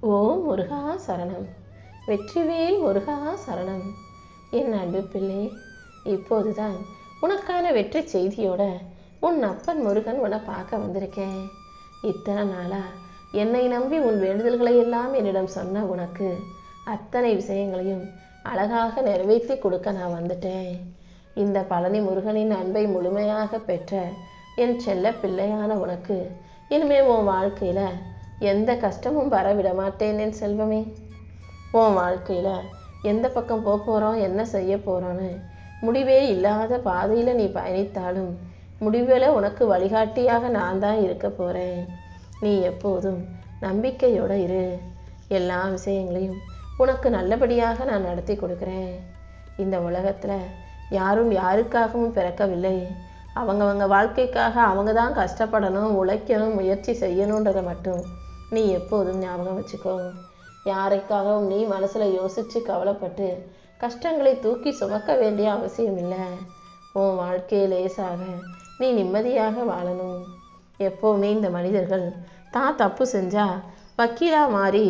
ஓம் முருகா சரணம். வெற்றிவேல் முருகா சரணம். என் அன்பு பிள்ளை, இப்போதுதான் உனக்கான வெற்றி செய்தியோட உன் அப்பன் முருகன் உன்னை பார்க்க வந்திருக்கேன். இத்தனை நாளா என்னை நம்பி உன் வேண்டுதல்களை எல்லாம் என்னிடம் சொன்ன உனக்கு அத்தனை விஷயங்களையும் அழகாக நிறைவேற்றி கொடுக்க நான் வந்துட்டேன். இந்த பழனி முருகனின் அன்பை முழுமையாக பெற்ற என் செல்ல பிள்ளையான உனக்கு இனிமே உன் வாழ்க்கையில எந்த கஷ்டமும் வரவிட மாட்டேன் என் செல்வமே. உன் வாழ்க்கையில எந்த பக்கம் போகிறோம், என்ன செய்ய போறோன்னு முடிவே இல்லாத பாதையில நீ பயணித்தாலும் முடிவில் உனக்கு வழிகாட்டியாக நான் தான் இருக்க போறேன். நீ எப்போதும் நம்பிக்கையோட இரு. எல்லா விஷயங்களையும் உனக்கு நல்லபடியாக நான் நடத்தி கொடுக்குறேன். இந்த உலகத்துல யாரும் யாருக்காகவும் பிறக்கவில்லை. அவங்கவங்க வாழ்க்கைக்காக அவங்க தான் கஷ்டப்படணும், உழைக்கணும், முயற்சி செய்யணுன்றதை மட்டும் நீ எப்போதும் ஞாபகம் வச்சுக்கோ. யாருக்காகவும் நீ மனசுல யோசிச்சு கவலைப்பட்டு கஷ்டங்களை தூக்கி சுமக்க வேண்டிய அவசியம் இல்லை. உன் வாழ்க்கையை லேசாக நீ நிம்மதியாக வாழணும். எப்போவுமே இந்த மனிதர்கள் தான் தப்பு செஞ்சா வக்கீலா மாறி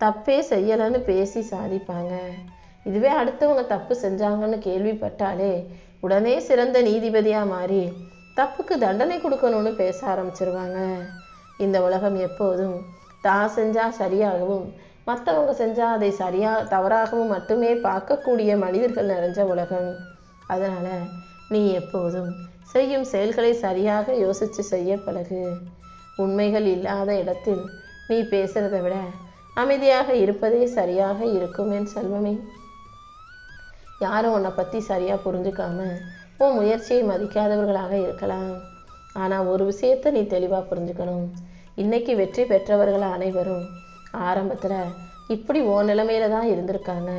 தப்பே செய்யலன்னு பேசி சாதிப்பாங்க. இதுவே அடுத்தவங்க தப்பு செஞ்சாங்கன்னு கேள்விப்பட்டாலே உடனே சிறந்த நீதிபதியா மாறி தப்புக்கு தண்டனை கொடுக்கணும்னு பேச ஆரம்பிச்சிருவாங்க. இந்த உலகம் எப்போதும் தான் செஞ்சா சரியாகவும் மற்றவங்க செஞ்சா அதை தவறாகவும் மட்டுமே பார்க்கக்கூடிய மனிதர்கள் நிறைஞ்ச உலகம். அதனால நீ எப்போதும் செய்யும் செயல்களை சரியாக யோசிச்சு செய்ய பழகு. உண்மைகள் இல்லாத இடத்தில் நீ பேசுறதை விட அமைதியாக இருப்பதே சரியாக இருக்கும் என் செல்வமே. யாரும் உன்னை பத்தி சரியா புரிஞ்சுக்காம உன் முயற்சியை மதிக்காதவர்களாக இருக்கலாம். ஆனா ஒரு விஷயத்தை நீ தெளிவா புரிஞ்சுக்கணும். இன்னைக்கு வெற்றி பெற்றவர்கள் அனைவரும் ஆரம்பத்துல இப்படி ஓ நிலைமையில தான் இருந்திருக்காங்க.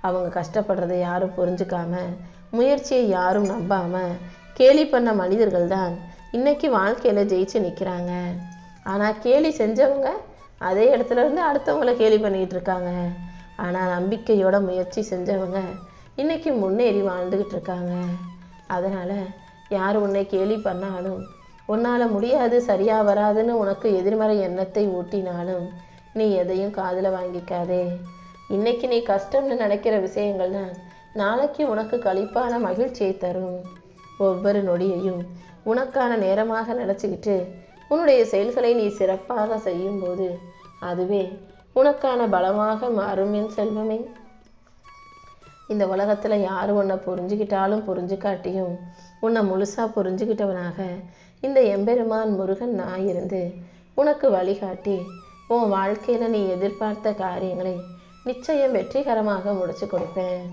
அவங்க கஷ்டப்படுறதை யாரும் புரிஞ்சுக்காம, முயற்சியை யாரும் நம்பாம கேலி பண்ண மனிதர்கள் தான் இன்னைக்கு வாழ்க்கையில ஜெயிச்சு நிற்கிறாங்க. ஆனா கேலி செஞ்சவங்க அதே இடத்துல இருந்து அடுத்தவங்களை கேலி பண்ணிட்டு இருக்காங்க. ஆனா நம்பிக்கையோட முயற்சி செஞ்சவங்க இன்னைக்கு முன்னேறி வாழ்ந்துகிட்டு இருக்காங்க. அதனால யார் உன்னை கேலி பண்ணாலும், உன்னால முடியாது, சரியா வராதுன்னு உனக்கு எதிர்மறை எண்ணத்தை ஊட்டினாலும் நீ எதையும் காதுல வாங்கிக்காதே. இன்னைக்கு நீ கஷ்டம்னு நினைக்கிற விஷயங்கள் தான் நாளைக்கு உனக்கு களிப்பான மகிழ்ச்சியை தரும். ஒவ்வொரு நொடியையும் உனக்கான நேரமாக நினைச்சுக்கிட்டு உன்னுடைய செயல்களை நீ சிறப்பாக செய்யும் போது அதுவே உனக்கான பலமாக மாறும் என் செல்வமே. இந்த உலகத்துல யாரு உன்னை புரிஞ்சுக்கிட்டாலும் புரிஞ்சுக்காட்டியும் உன்னை முழுசா புரிஞ்சுக்கிட்டவனாக இந்த எம்பெருமான் முருகன் நான் இருந்து உனக்கு வழிகாட்டி உன் வாழ்க்கையில நீ எதிர்பார்த்த காரியங்களை நிச்சயம் வெற்றிகரமாக முடிச்சு கொடுப்பேன்.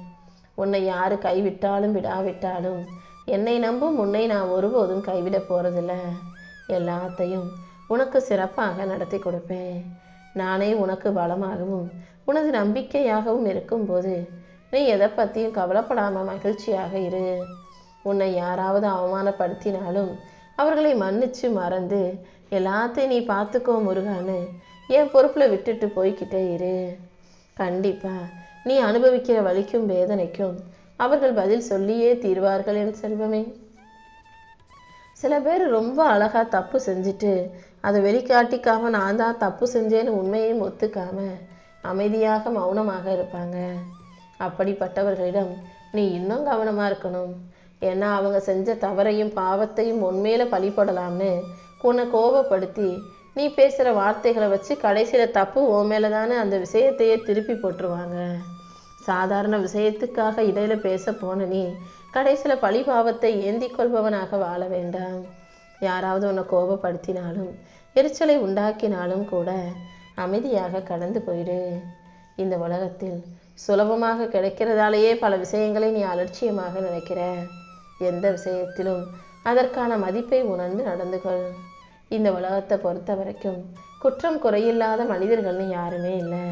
உன்னை யாரு கைவிட்டாலும் விடாவிட்டாலும் என்னை நம்பும் உன்னை நான் ஒருபோதும் கைவிட போறதில்ல. எல்லாத்தையும் உனக்கு சிறப்பாக நடத்தி கொடுப்பேன். நானே உனக்கு பலமாகவும் உனது நம்பிக்கையாகவும் இருக்கும்போது நீ எதை பத்தியும் கவலைப்படாம மகிழ்ச்சியாக இரு. உன்னை யாராவது அவமானப்படுத்தினாலும் அவர்களை மன்னிச்சு மறந்து எல்லாத்தையும் நீ பார்த்துக்கோ முருகான்னு என் பொறுப்புல விட்டுட்டு போய்கிட்டே இரு. கண்டிப்பா நீ அனுபவிக்கிற வலிக்கும் வேதனைக்கும் அவர்கள் பதில் சொல்லியே தீர்வார்கள் என் செல்வமே. சில பேர் ரொம்ப அழகா தப்பு செஞ்சுட்டு அதை வெளிக்காட்டிக்காம நான் தான் தப்பு செஞ்சேன்னு உண்மையையும் ஒத்துக்காம அமைதியாக மௌனமாக இருப்பாங்க. அப்படிப்பட்டவர்களிடம் நீ இன்னும் கவனமா இருக்கணும். ஏன்னா அவங்க செஞ்ச தவறையும் பாவத்தையும் உண்மையில பழிபடலாம்னு உன்னை கோபப்படுத்தி நீ பேசுற வார்த்தைகளை வச்சு கடைசியில தப்பு உன் மேலதானே அந்த விஷயத்தையே திருப்பி போட்டுருவாங்க. சாதாரண விஷயத்துக்காக இடையில பேச போன நீ கடைசியில பழி பாவத்தை ஏந்தி கொள்பவனாக வாழ வேண்டாம். யாராவது உன்னை கோபப்படுத்தினாலும் எரிச்சலை உண்டாக்கினாலும் கூட அமைதியாக கடந்து போயிடு. இந்த உலகத்தில் சுலபமாக கிடைக்கிறதாலேயே பல விஷயங்களை நீ அலட்சியமாக நினைக்கிற. எந்த விஷயத்திலும் அதற்கான மதிப்பை உணர்ந்து நடந்து கொள். இந்த உலகத்தை பொறுத்த வரைக்கும் குற்றம் குறையில்லாத மனிதர்கள்னு யாருமே இல்லை.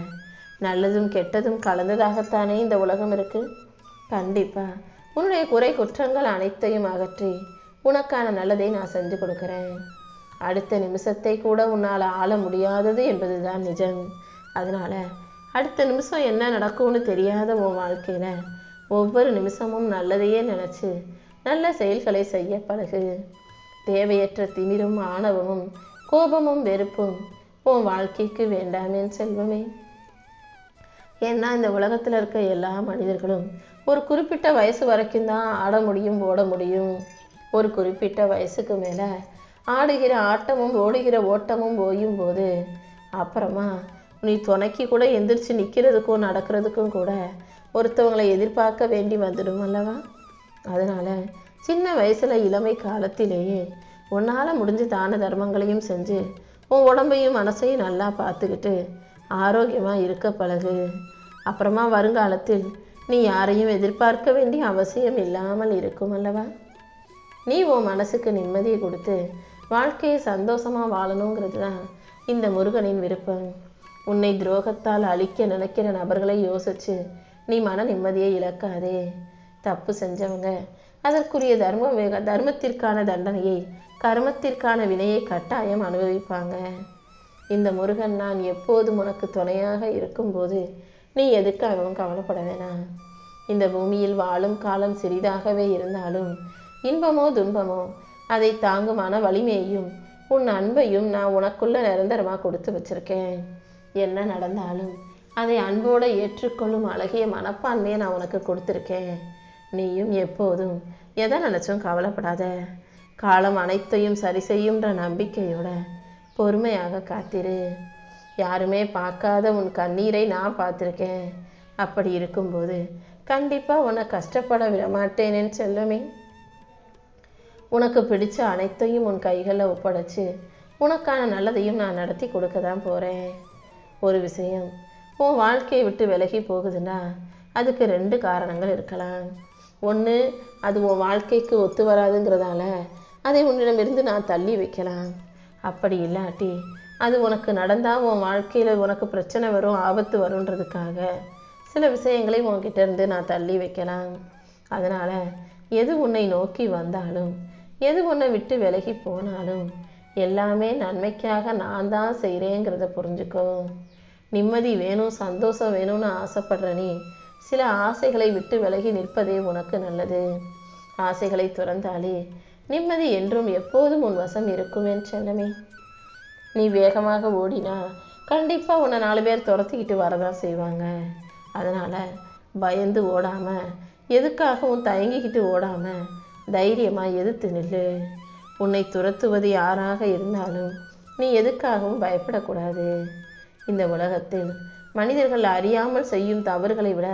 நல்லதும் கெட்டதும் கலந்ததாகத்தானே இந்த உலகம் இருக்கு. கண்டிப்பா உன்னுடைய குறை குற்றங்கள் அனைத்தையும் அகற்றி உனக்கான நல்லதை நான் செஞ்சு கொடுக்குறேன். அடுத்த நிமிஷத்தை கூட உன்னால் ஆள முடியாதது என்பதுதான் நிஜம். அதனால அடுத்த நிமிஷம் என்ன நடக்கும்னு தெரியாத உன் வாழ்க்கையில ஒவ்வொரு நிமிஷமும் நல்லதையே நினைச்சு நல்ல செயல்களை செய்ய பழகு. தேவையற்ற திமிரும் ஆணவமும் கோபமும் வெறுப்பும் உன் வாழ்க்கைக்கு வேண்டாமேன் செல்வமே. ஏன்னா இந்த உலகத்தில் இருக்க எல்லா மனிதர்களும் ஒரு குறிப்பிட்ட வயசு வரைக்கும் தான் ஆட முடியும், ஓட முடியும். ஒரு குறிப்பிட்ட வயசுக்கு மேலே ஆடுகிற ஆட்டமும் ஓடுகிற ஓட்டமும் ஓயும் போது அப்புறமா நீ துணைக்கு கூட எந்திரிச்சு நிற்கிறதுக்கும் நடக்கிறதுக்கும் கூட ஒருத்தவங்களை எதிர்பார்க்க வேண்டி வந்துடும் அல்லவா? அதனால் சின்ன வயசில் இளமை காலத்திலேயே உன்னால் முடிஞ்ச தான தர்மங்களையும் செஞ்சு உன் உடம்பையும் மனசையும் நல்லா பார்த்துக்கிட்டு ஆரோக்கியமாக இருக்க பழகு. அப்புறமா வருங்காலத்தில் நீ யாரையும் எதிர்பார்க்க வேண்டிய அவசியம் இல்லாமல் இருக்கும் அல்லவா? நீ உன் மனசுக்கு நிம்மதியை கொடுத்து வாழ்க்கையை சந்தோஷமாக வாழணுங்கிறது தான் இந்த முருகனின் விருப்பம். உன்னை துரோகத்தால் அழிக்க நினைக்கிற நபர்களை யோசிச்சு நீ மன நிம்மதியை இழக்காதே. தப்பு செஞ்சவங்க அதற்குரிய தர்மத்திற்கான தண்டனையை, கர்மத்திற்கான வினையை கட்டாயம் அனுபவிப்பாங்க. இந்த முருகன் நான் எப்போதும் உனக்கு துணையாக இருக்கும்போது நீ எதுக்காகவும் கவலைப்பட வேணாம். இந்த பூமியில் வாழும் காலம் சிறிதாகவே இருந்தாலும் இன்பமோ துன்பமோ அதை தாங்குமான வலிமையையும் உன் அன்பையும் நான் உனக்குள்ள நிரந்தரமாக கொடுத்து வச்சிருக்கேன். என்ன நடந்தாலும் அதை அன்போடு ஏற்றுக்கொள்ளும் அழகிய மனப்பான்மையை நான் உனக்கு கொடுத்துருக்கேன். நீயும் எப்போதும் எதை நினச்சும் கவலைப்படாத. காலம் அனைத்தையும் சரி செய்யுன்ற நம்பிக்கையோட பொறுமையாக காத்திரு. யாருமே பார்க்காத உன் கண்ணீரை நான் பார்த்துருக்கேன். அப்படி இருக்கும்போது கண்டிப்பாக உன்னை கஷ்டப்பட விட மாட்டேனேன்னு செல்லுமே. உனக்கு பிடிச்ச அனைத்தையும் உன் கைகளில் ஒப்படைச்சு உனக்கான நல்லதையும் நான் நடத்தி கொடுக்க தான் போகிறேன். ஒரு விஷயம் உன் வாழ்க்கையை விட்டு விலகி போகுதுன்னா அதுக்கு 2 காரணங்கள் இருக்கலாம். ஒன்று, அது உன் வாழ்க்கைக்கு ஒத்து வராதுங்கிறதால அதை உன்னிடமிருந்து நான் தள்ளி வைக்கலாம். அப்படி இல்லாட்டி அது உனக்கு நடந்தால் உன் வாழ்க்கையில் உனக்கு பிரச்சனை வரும், ஆபத்து வருன்றதுக்காக சில விஷயங்களை உன்கிட்ட இருந்து நான் தள்ளி வைக்கலாம். அதனால் எது உன்னை நோக்கி வந்தாலும், எது உன்னை விட்டு விலகி போனாலும் எல்லாமே நன்மைக்காக நான் தான் செய்கிறேங்கிறத புரிஞ்சுக்கோ. நிம்மதி வேணும், சந்தோஷம் வேணும்னு ஆசைப்படுற நீ சில ஆசைகளை விட்டு விலகி நிற்பதே உனக்கு நல்லது. ஆசைகளை துறந்தாலே நிம்மதி என்றும் எப்போதும் உன் வசம் இருக்குமேன்னு செல்லமே. நீ வேகமாக ஓடினா கண்டிப்பாக உன்னை 4 பேர் துரத்திக்கிட்டு வரதான் செய்வாங்க. அதனால் பயந்து ஓடாமல், எதுக்காகவும் தயங்கிக்கிட்டு ஓடாமல் தைரியமாக எதிர்த்து நில்லு. உன்னை துரத்துவது யாராக இருந்தாலும் நீ எதுக்காகவும் பயப்படக்கூடாது. இந்த உலகத்தில் மனிதர்கள் அறியாமல் செய்யும் தவறுகளை விட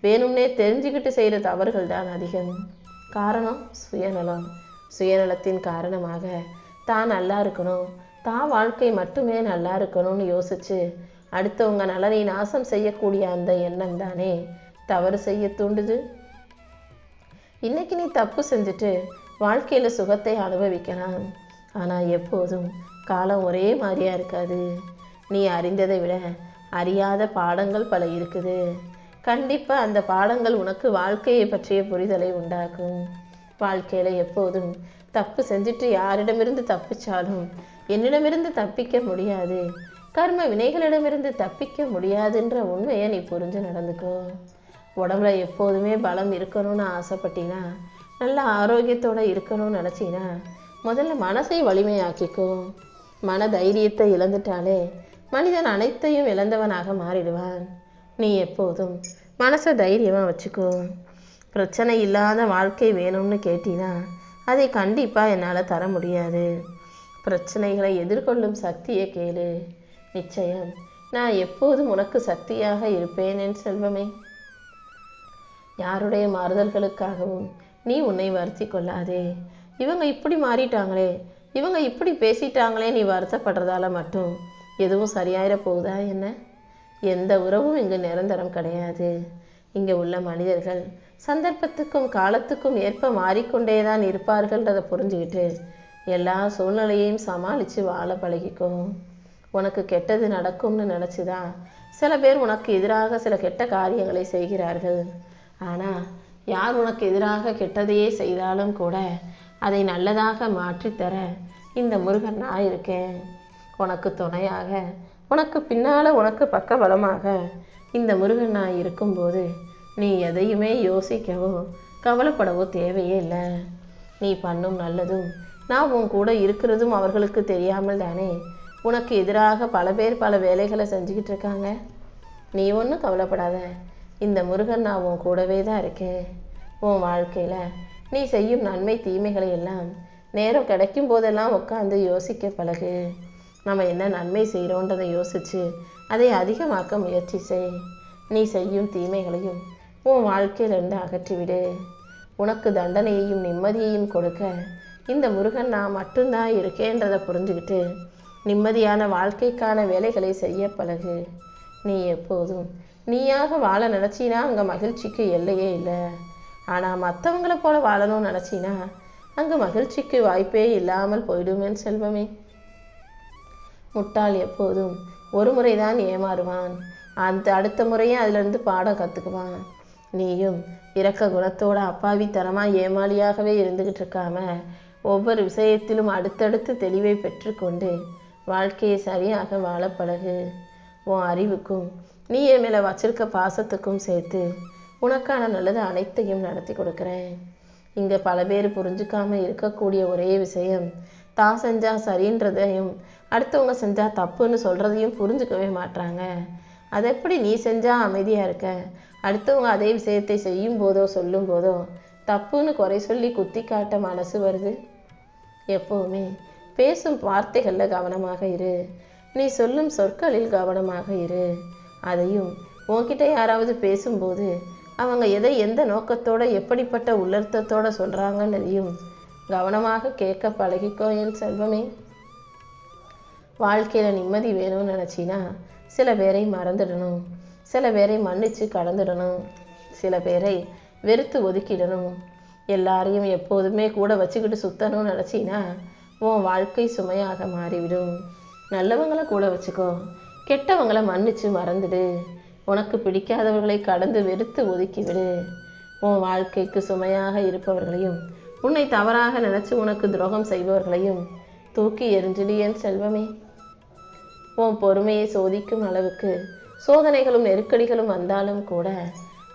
வேணும்னே தெரிஞ்சுக்கிட்டு செய்கிற தவறுகள் தான் அதிகம். காரணம் சுயநலம். சுயநலத்தின் காரணமாக தான் நல்லா இருக்கணும், தான் வாழ்க்கை மட்டுமே நல்லா இருக்கணும்னு யோசிச்சு அடுத்தவங்க நலனை நாசம் செய்யக்கூடிய அந்த எண்ணம் தானே தவறு செய்ய தூண்டுது. இன்னைக்கு நீ தப்பு செஞ்சுட்டு வாழ்க்கையில் சுகத்தை அனுபவிக்கலாம். ஆனால் எப்போதும் காலம் ஒரே மாதிரியாக இருக்காது. நீ அறிந்ததை விட அறியாத பாடங்கள் பல இருக்குது. கண்டிப்பாக அந்த பாடங்கள் உனக்கு வாழ்க்கையை பற்றிய புரிதலை உண்டாக்கும். வாழ்க்கையில் எப்போதும் தப்பு செஞ்சுட்டு யாரிடமிருந்து தப்பிச்சாலும் என்னிடமிருந்து தப்பிக்க முடியாது, கர்ம வினைகளிடமிருந்து தப்பிக்க முடியாதுன்ற உண்மையை நீ புரிஞ்சு நடந்துக்கோ. உடம்புல எப்போதுமே பலம் இருக்கணும்னு ஆசைப்பட்டினா, நல்ல ஆரோக்கியத்தோடு இருக்கணும்னு நினச்சினா முதல்ல மனசை வலிமையாக்கிக்கோ. மன தைரியத்தை இழந்துட்டாலே மனிதன் அனைத்தையும் இழந்தவனாக மாறிடுவான். நீ எப்போதும் மனசை தைரியமாக வச்சுக்கோ. பிரச்சனை இல்லாத வாழ்க்கை வேணும்னு கேட்டினா அதை கண்டிப்பாக என்னால் தர முடியாது. பிரச்சனைகளை எதிர்கொள்ளும் சக்தியை கேளு. நிச்சயம் நான் எப்போதும் உனக்கு சக்தியாக இருப்பேன் என் செல்வமே. யாருடைய மாறுதல்களுக்காகவும் நீ உன்னை வருத்தி கொள்ளாதே. இவங்க இப்படி மாறிட்டாங்களே, இவங்க இப்படி பேசிட்டாங்களே நீ வருத்தப்படுறதால மட்டும் எதுவும் சரியாயிட போகுதா என்ன? எந்த உறவும் இங்கு நிரந்தரம் கிடையாது. இங்கே உள்ள மனிதர்கள் சந்தர்ப்பத்துக்கும் காலத்துக்கும் ஏற்ப மாறிக்கொண்டே தான் இருப்பார்கள்ன்றதை புரிஞ்சுக்கிட்டு எல்லா சூழ்நிலையையும் சமாளித்து வாழ பழகிக்கோ. உனக்கு கெட்டது நடக்கும்னு நினச்சிதான் சில பேர் உனக்கு எதிராக சில கெட்ட காரியங்களை செய்கிறார்கள். ஆனால் யார் உனக்கு எதிராக கெட்டதையே செய்தாலும் கூட அதை நல்லதாக மாற்றித்தர இந்த முருகன் நான் இருக்கேன். உனக்கு துணையாக, உனக்கு பின்னால் உனக்கு பக்கபலமாக இந்த முருகன் நான் இருக்கும்போது நீ எதையுமே யோசிக்கவோ கவலைப்படவோ தேவையே இல்லை. நீ பண்ணும் நல்லதும் நான் உன் கூட இருக்கிறதும் அவர்களுக்கு தெரியாமல் தானே உனக்கு எதிராக பல பேர் பல வேலைகளை செஞ்சுக்கிட்டு இருக்காங்க. நீ ஒன்றும் கவலைப்படாத. இந்த முருகன் நான் உன் கூடவே தான் இருக்கேன். உன் வாழ்க்கையில் நீ செய்யும் நன்மை தீமைகளை எல்லாம் நேரம் கிடைக்கும் போதெல்லாம் உட்காந்து யோசிக்க பழகு. நம்ம என்ன நன்மை செய்கிறோன்றதை யோசித்து அதை அதிகமாக்க முயற்சி செய். நீ செய்யும் தீமைகளையும் உன் வாழ்க்கையிலிருந்து அகற்றிவிடு. உனக்கு தண்டனையையும் நிம்மதியையும் கொடுக்க இந்த முருகன் நான் மட்டும்தான் இருக்கேன்றதை புரிஞ்சுக்கிட்டு நிம்மதியான வாழ்க்கைக்கான வேலைகளை செய்ய பழகு. நீ எப்போதும் நீயாக வாழ நினச்சினா அங்கே மகிழ்ச்சிக்கு எல்லையே இல்லை. ஆனால் மற்றவங்களை போல வாழணும்னு நினச்சினா அங்கே மகிழ்ச்சிக்கு வாய்ப்பே இல்லாமல் போயிடுமேன் செல்வமே. முட்டாள் எப்போதும் ஒரு முறைதான் ஏமாறுவான். அடுத்த முறையும் அதிலிருந்து பாடம் கற்றுக்குவான். நீயும் இரக்க குணத்தோட அப்பாவித்தனமாக ஏமாளியாகவே இருந்துக்கிட்டு இருக்காம ஒவ்வொரு விஷயத்திலும் அடுத்தடுத்து தெளிவை பெற்றுக்கொண்டு வாழ்க்கையை சரியாக வாழ பழகு. உன் அறிவுக்கும் நீ என் மேலே வச்சிருக்க பாசத்துக்கும் சேர்த்து உனக்கான நல்லது அனைத்தையும் நடத்தி கொடுக்குறேன். இங்கே பல பேர் புரிஞ்சுக்காம இருக்கக்கூடிய ஒரே விஷயம், தான் செஞ்சால் சரின்றதையும் அடுத்தவங்க செஞ்சால் தப்புன்னு சொல்கிறதையும் புரிஞ்சுக்கவே மாட்டாங்க. அது எப்படி நீ செஞ்சால் அமைதியாக இருக்க, அடுத்தவங்க அதே விஷயத்தை செய்யும் போதோ சொல்லும் போதோ தப்புன்னு குறை சொல்லி குத்தி காட்ட மனசு வருது? எப்போவுமே பேசும் வார்த்தைகளில் கவனமாக இரு. நீ சொல்லும் சொற்களில் கவனமாக இரு. அதையும் உன்கிட்ட யாராவது பேசும்போது அவங்க எதை எந்த நோக்கத்தோட எப்படிப்பட்ட உள்ளர்த்தத்தோட சொல்கிறாங்கன்னதையும் கவனமாக கேட்க பழகிக்கோ என் செல்வமே. வாழ்க்கையில் நிம்மதி வேணும்னு நினச்சினா சில பேரை மறந்துடணும், சில பேரை மன்னித்து கடந்துடணும், சில பேரை வெறுத்து ஒதுக்கிடணும். எல்லாரையும் எப்போதுமே கூட வச்சுக்கிட்டு சுற்றணும்னு நினச்சினா உன் வாழ்க்கை சுமையாக மாறிவிடும். நல்லவங்களை கூட வச்சுக்கோ, கெட்டவங்களை மன்னித்து மறந்துடு. உனக்கு பிடிக்காதவர்களை கடந்து வெறுத்து ஒதுக்கிவிடு. உன் வாழ்க்கைக்கு சுமையாக இருப்பவர்களையும் உன்னை தவறாக நினச்சி உனக்கு துரோகம் செய்பவர்களையும் தூக்கி எறிஞ்சிடு என் செல்வமே. உன் பொறுமையை சோதிக்கும் அளவுக்கு சோதனைகளும் நெருக்கடிகளும் வந்தாலும் கூட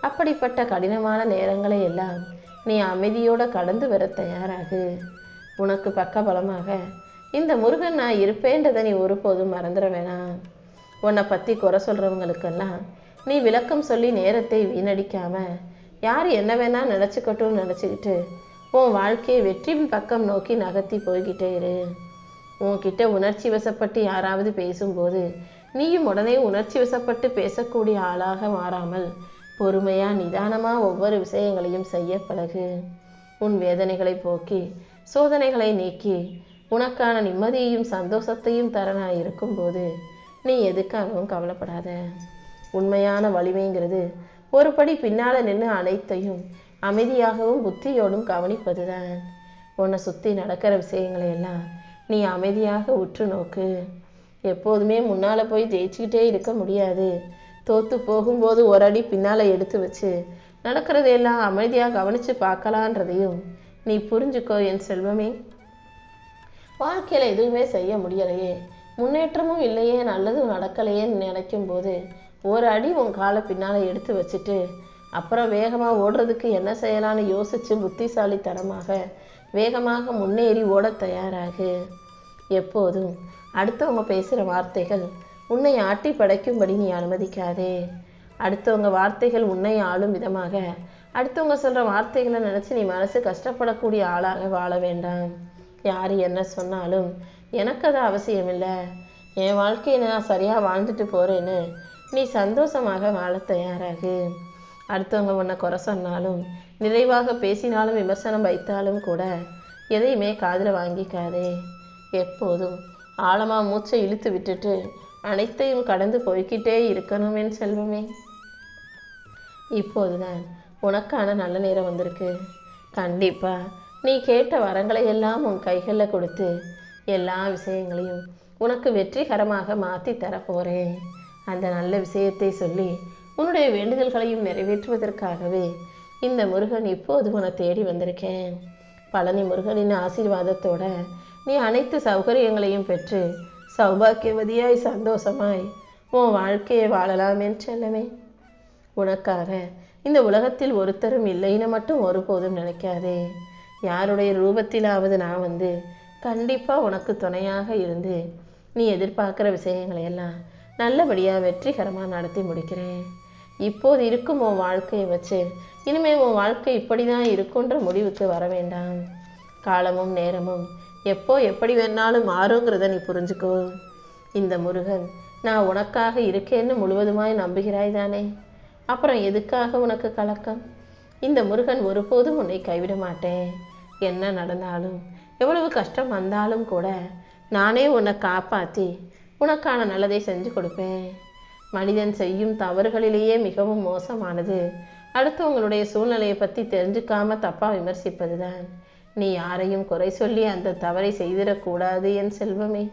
அப்படிப்பட்ட கடினமான நேரங்களை எல்லாம் நீ அமைதியோடு கடந்து வர தயாராகு. உனக்கு பக்கபலமாக இந்த முருகன் நான் இருப்பேன்றதை நீ ஒருபோதும் மறந்துட வேணாம். உன்னை பற்றி குறை சொல்கிறவங்களுக்கெல்லாம் நீ விளக்கம் சொல்லி நேரத்தை வீணடிக்காம யார் என்ன வேணா நினச்சிக்கட்டும்னு நினச்சிக்கிட்டு உன் வாழ்க்கையை வெற்றியின் பக்கம் நோக்கி நகர்த்தி போய்கிட்டே இரு. உன்கிட்ட உணர்ச்சி வசப்பட்டு யாராவது பேசும்போது நீயும் உடனே உணர்ச்சி வசப்பட்டு பேசக்கூடிய ஆளாக மாறாமல் பொறுமையாக நிதானமாக ஒவ்வொரு விஷயங்களையும் செய்ய பழகு. உன் வேதனைகளை போக்கி சோதனைகளை நீக்கி உனக்கான நிம்மதியையும் சந்தோஷத்தையும் தர நான் இருக்கும்போது நீ எதுக்காகவும் கவலைப்படாத. உண்மையான வலிமைங்கிறது ஒரு படி பின்னால் நின்று அனைத்தையும் அமைதியாகவும் புத்தியோடும் கவனிப்பது தான். உன்னை சுற்றி நடக்கிற விஷயங்களை எல்லாம் நீ அமைதியாக உற்று நோக்கு. எப்போதுமே முன்னால் போய் ஜெயிச்சுக்கிட்டே இருக்க முடியாது. தோற்று போகும்போது ஒரு அடி பின்னால் எடுத்து வச்சு நடக்கிறதையெல்லாம் அமைதியாக கவனித்து பார்க்கலான்றதையும் நீ புரிஞ்சுக்கோ என் செல்வமே. வாழ்க்கையில் எதுவுமே செய்ய முடியலையே, முன்னேற்றமும் இல்லையே, நல்லதும் நடக்கலையேன்னு நினைக்கும் போது ஒரு அடி உன் காலை பின்னால் எடுத்து வச்சுட்டு அப்புறம் வேகமாக ஓடுறதுக்கு என்ன செய்யலான்னு யோசித்து புத்திசாலித்தனமாக வேகமாக முன்னேறி ஓட தயாராகு. எப்போதும் அடுத்தவங்க பேசுகிற வார்த்தைகள் உன்னை ஆட்டி படைக்கும்படி நீ அனுமதிக்காதே. அடுத்தவங்க வார்த்தைகள் உன்னை ஆளும் விதமாக அடுத்தவங்க சொல்கிற வார்த்தைகளை நினச்சி நீ மனசு கஷ்டப்படக்கூடிய ஆளாக வாழ வேண்டாம். யார் என்ன சொன்னாலும் எனக்கு அது அவசியமில்லை, என் வாழ்க்கையை நான் சரியாக வாழ்ந்துட்டு போகிறேன்னு நீ சந்தோஷமாக வாழ தயாராகு. அடுத்தவங்க உன்னை குறை சொன்னாலும் நிறைவாக பேசினாலும் விமர்சனம் வைத்தாலும் கூட எதையுமே காதில் வாங்கிக்காதே. எப்போதும் ஆழமாக மூச்சை இழுத்து விட்டுட்டு அனைத்தையும் கடந்து போய்கிட்டே இருக்கணும் என் செல்வமே. இப்போதுதான் உனக்கான நல்ல நேரம் வந்திருக்கு. கண்டிப்பாக நீ கேட்ட வரங்களை எல்லாம் உன் கைகளில் கொடுத்து எல்லா விஷயங்களையும் உனக்கு வெற்றிகரமாக மாற்றி தரப்போகிறேன். அந்த நல்ல விஷயத்தை சொல்லி உன்னுடைய வேண்டுதல்களையும் நிறைவேற்றுவதற்காகவே இந்த முருகன் இப்போது உன்னை தேடி வந்திருக்கேன். பழனி முருகனின் ஆசீர்வாதத்தோட நீ அனைத்து சௌகரியங்களையும் பெற்று சௌபாக்கியவதியாய் சந்தோஷமாய் உன் வாழ்க்கையை வாழலாம் என் செல்லமே. உனக்காக இந்த உலகத்தில் ஒருத்தரும் இல்லைன்னு மட்டும் ஒருபோதும் நினைக்காதே. யாருடைய ரூபத்திலாவது நான் வந்து கண்டிப்பாக உனக்கு துணையாக இருந்து நீ எதிர்பார்க்குற விஷயங்களை எல்லாம் நல்லபடியாக வெற்றிகரமாக நடத்தி முடிக்கிறேன். இப்போது இருக்கும் உன் வாழ்க்கையை வச்சு இனிமேல் உன் வாழ்க்கை இப்படி தான் இருக்குன்ற முடிவுக்கு வர வேண்டாம். காலமும் நேரமும் எப்போ எப்படி வேணாலும் மாறுங்கிறத நீ புரிஞ்சுக்கோ. இந்த முருகன் நான் உனக்காக இருக்கேன்னு முழுவதுமாய் நம்புகிறாய் தானே? அப்புறம் எதுக்காக உனக்கு கலக்கம்? இந்த முருகன் ஒருபோதும் உன்னை கைவிட மாட்டேன். என்ன நடந்தாலும் எவ்வளவு கஷ்டம் வந்தாலும் கூட நானே உன்னை காப்பாற்றி உனக்கான நல்லதை செஞ்சு கொடுப்பேன். மனிதன் செய்யும் தவறுகளிலேயே மிகவும் மோசமானது அடுத்தவங்களுடைய சூழ்நிலையை பற்றி தெரிஞ்சுக்காம தப்பாக விமர்சிப்பது தான். நீ யாரையும் குறை சொல்லி அந்த தவறை செய்திடக்கூடாது என் செல்வமே.